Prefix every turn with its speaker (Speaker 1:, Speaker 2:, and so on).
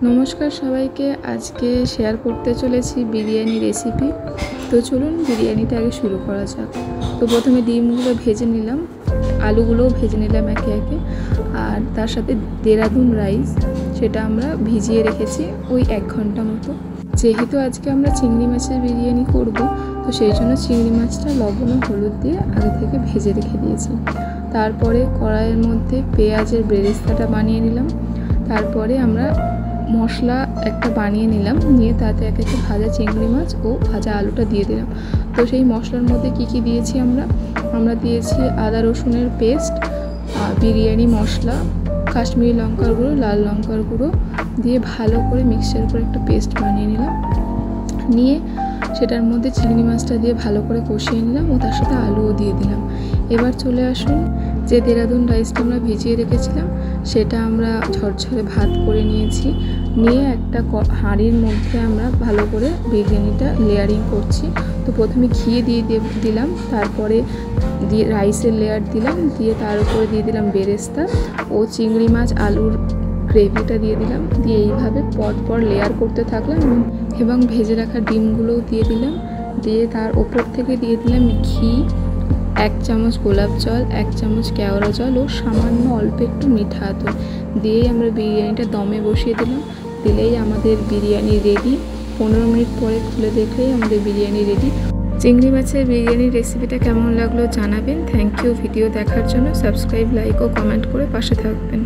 Speaker 1: নমস্কার সবাইকে, আজকে শেয়ার করতে চলেছি বিরিয়ানি রেসিপি। তো চলুন বিরিয়ানিটা আগে শুরু করা যাক। তো প্রথমে ডিমগুলো ভেজে নিলাম, আলুগুলোও ভেজে নিলাম একে একে, আর তার সাথে দেরাদুন রাইস সেটা আমরা ভিজিয়ে রেখেছি ওই 1 ঘন্টা মতো। যেহেতু আজকে আমরা চিংড়ি মাছের বিরিয়ানি করব, তো সেই জন্য চিংড়ি মাছটা লবণ ও হলুদ দিয়ে আগে থেকে ভেজে রেখে দিয়েছি। তারপরে কড়াইয়ের মধ্যে পেঁয়াজের বেরেস্তাটা বানিয়ে নিলাম। তারপরে আমরা মশলা একটা বানিয়ে নিলাম, নিয়ে তাতে এক একটা ভাজা চিংড়ি মাছ ও ভাজা আলুটা দিয়ে দিলাম। তো সেই মশলার মধ্যে কি দিয়েছি আমরা দিয়েছি আদা রসুনের পেস্ট, বিরিয়ানি মশলা, কাশ্মীরি লঙ্কার গুঁড়ো, লাল লঙ্কার গুঁড়ো দিয়ে ভালো করে মিক্সচার করে একটা পেস্ট বানিয়ে নিলাম। নিয়ে সেটার মধ্যে চিংড়ি মাছটা দিয়ে ভালো করে কষিয়ে নিলাম ও তার সাথে আলুও দিয়ে দিলাম। এবার চলে আসুন, যে দেরাদুন রাইসটা আমরা ভিজিয়ে রেখেছিলাম সেটা আমরা ঝরঝরে ভাত করে নিয়েছি। নিয়ে একটা হাঁড়ির মধ্যে আমরা ভালো করে বিরিয়ানিটা লেয়ারিং করছি। তো প্রথমে ঘি দিয়ে দিলাম, তারপরে দিয়ে রাইসের লেয়ার দিলাম, দিয়ে তার উপরে দিয়ে দিলাম বেরেস্তা ও চিংড়ি মাছ আলুর গ্রেভিটা দিয়ে দিলাম। দিয়ে এইভাবে পর লেয়ার করতে থাকলাম এবং ভেজে রাখা ডিমগুলোও দিয়ে দিলাম। দিয়ে তার ওপর থেকে দিয়ে দিলাম ঘি, 1 চামচ গোলাপ জল, 1 চামচ কেওড়া জল ও সামান্য অল্প একটু মিঠা আতর দিয়েই আমরা বিরিয়ানিটা দমে বসিয়ে দিলাম। দিলেই আমাদের বিরিয়ানি রেডি। 15 মিনিট পরে খুলে দেখলেই আমাদের বিরিয়ানি রেডি। চিংড়ি মাছের বিরিয়ানির রেসিপিটা কেমন লাগলো জানাবেন। থ্যাংক ইউ ভিডিও দেখার জন্য। সাবস্ক্রাইব, লাইক ও কমেন্ট করে পাশে থাকবেন।